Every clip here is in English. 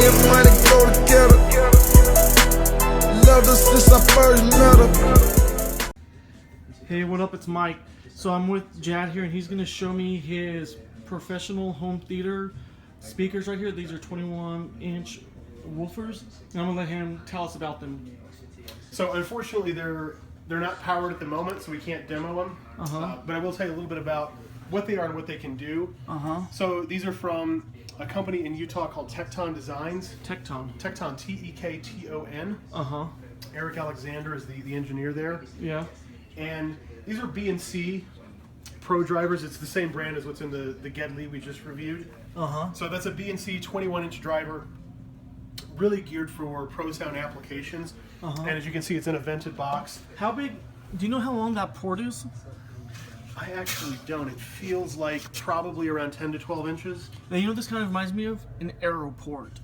and money go together. Loved her since I first met her. Hey, what up? It's Mike. So I'm with Jad here, and he's going to show me his professional home theater speakers right here. These are 21-inch woofers, and I'm going to let him tell us about them. So unfortunately, they're not powered at the moment, so we can't demo them. But I will tell you a little bit about what they are and what they can do. So these are from a company in Utah called Tekton Designs. Tekton. Tekton, T-E-K-T-O-N. Eric Alexander is the engineer there. Yeah. And these are B&C Pro drivers. It's the same brand as what's in the Gedley we just reviewed. So that's a B&C 21-inch driver, really geared for pro sound applications. And as you can see, it's in a vented box. How big? Do you know how long that port is? I actually don't. It feels like probably around 10 to 12 inches. Now, you know what this kind of reminds me of? An aero port.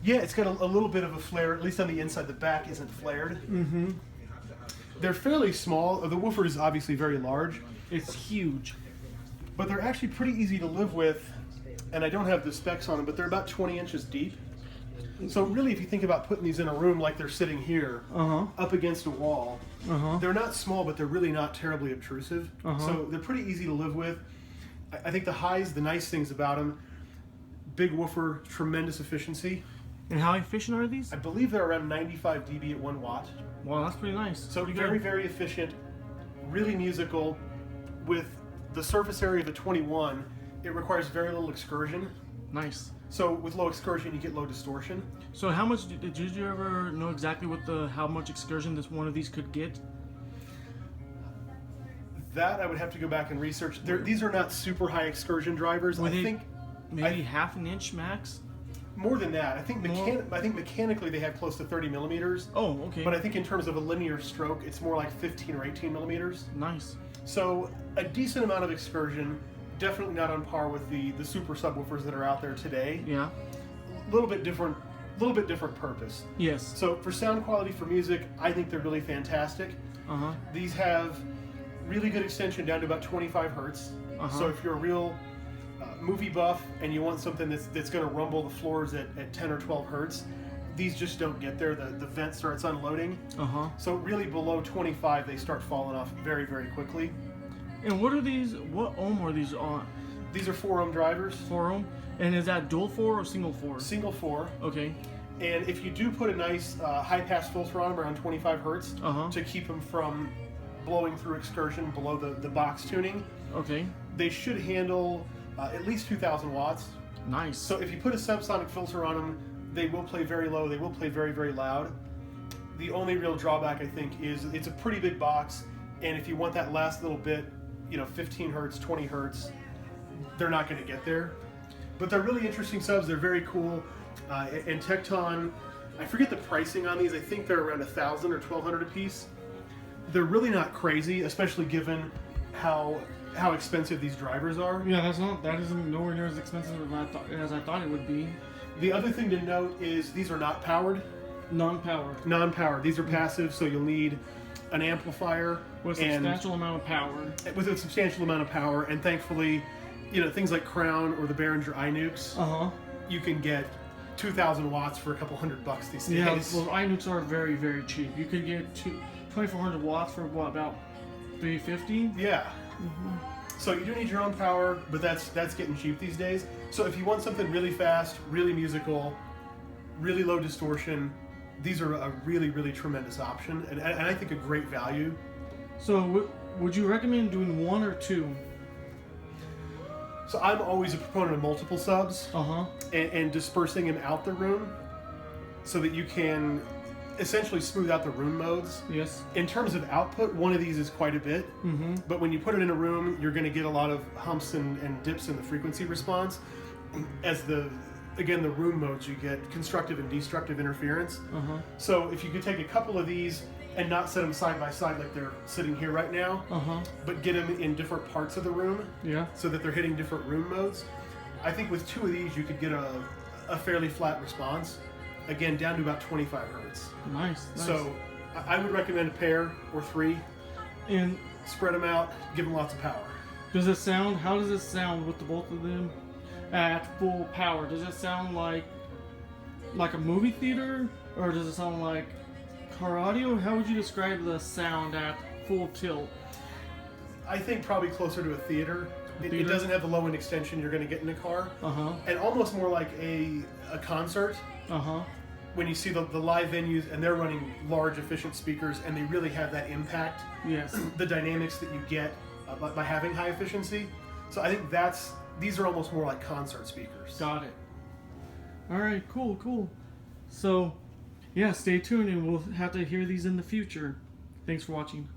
Yeah, it's got a little bit of a flare, at least on the inside. The back isn't flared. They're fairly small. The woofer is obviously very large. It's huge. But they're actually pretty easy to live with, and I don't have the specs on them, but they're about 20 inches deep. So really, if you think about putting these in a room like they're sitting here, up against a wall, they're not small, but they're really not terribly obtrusive. So they're pretty easy to live with. I think the nice things about them, big woofer, tremendous efficiency. And how efficient are these? I believe they're around 95 dB at 1 watt. Wow, that's pretty nice. So very, very efficient, really musical. With the surface area of a 21, it requires very little excursion. Nice. So with low excursion, you get low distortion. So how much did you ever know exactly how much excursion this one of these could get? That I would have to go back and research. These are not super high excursion drivers. I think maybe half an inch max. More than that. I think mechanically they have close to 30 millimeters. Oh, okay. But I think in terms of a linear stroke, it's more like 15 or 18 millimeters. Nice. So a decent amount of excursion. Definitely not on par with the super subwoofers that are out there today. Yeah. A little bit different purpose. Yes. So for sound quality for music, I think they're really fantastic. These have really good extension down to about 25 hertz. So if you're a real movie buff and you want something that's going to rumble the floors at 10 or 12 hertz, these just don't get there. The vent starts unloading. So really below 25, they start falling off very, very quickly. And what are these? What ohm are these on? These are 4 ohm drivers. 4 ohm? And is that dual 4 or single 4? Single 4. Okay. And if you do put a nice high pass filter on them around 25 hertz to keep them from blowing through excursion below the box tuning, okay, they should handle at least 2,000 watts. Nice. So if you put a subsonic filter on them, they will play very low. They will play very, very loud. The only real drawback, I think, is it's a pretty big box, and if you want that last little bit, 15 hertz, 20 hertz, they're not going to get there. But they're really interesting subs. They're very cool. And Tekton, I forget the pricing on these. I think they're around 1,000 or 1,200 a piece. They're really not crazy, especially given how expensive these drivers are. Yeah, that isn't nowhere near as expensive as I thought it would be. The other thing to note is these are not powered. Non-powered. Non-powered. These are passive, so you'll need an amplifier with a substantial amount of power. With a substantial amount of power, and thankfully, things like Crown or the Behringer iNukes, you can get 2,000 watts for a couple $100 these days. Yeah, well, iNukes are very, very cheap. You could get 2,400 watts for what, about $350? Yeah. So you do need your own power, but that's getting cheap these days. So if you want something really fast, really musical, really low distortion, these are a really, really tremendous option, and I think a great value. So would you recommend doing 1 or 2? So I'm always a proponent of multiple subs and dispersing them out the room so that you can essentially smooth out the room modes. Yes. In terms of output, one of these is quite a bit, but when you put it in a room, you're going to get a lot of humps and dips in the frequency response. As the room modes, you get constructive and destructive interference. So if you could take a couple of these and not set them side by side like they're sitting here right now, but get them in different parts of the room, so that they're hitting different room modes, I think with 2 of these you could get a fairly flat response. Again, down to about 25 hertz. Nice. So I would recommend a pair or 3, and spread them out, give them lots of power. How does it sound with the both of them at full power? Does it sound like like a movie theater, or does it sound like car audio? How would you describe the sound at full tilt? I think probably closer to a theater. It doesn't have the low end extension you're going to get in a car, and almost more like a concert. When you see the live venues and they're running large, efficient speakers, and they really have that impact. Yes. The dynamics that you get by having high efficiency. So I think these are almost more like concert speakers. Got it. All right, cool. So, yeah, stay tuned, and we'll have to hear these in the future. Thanks for watching.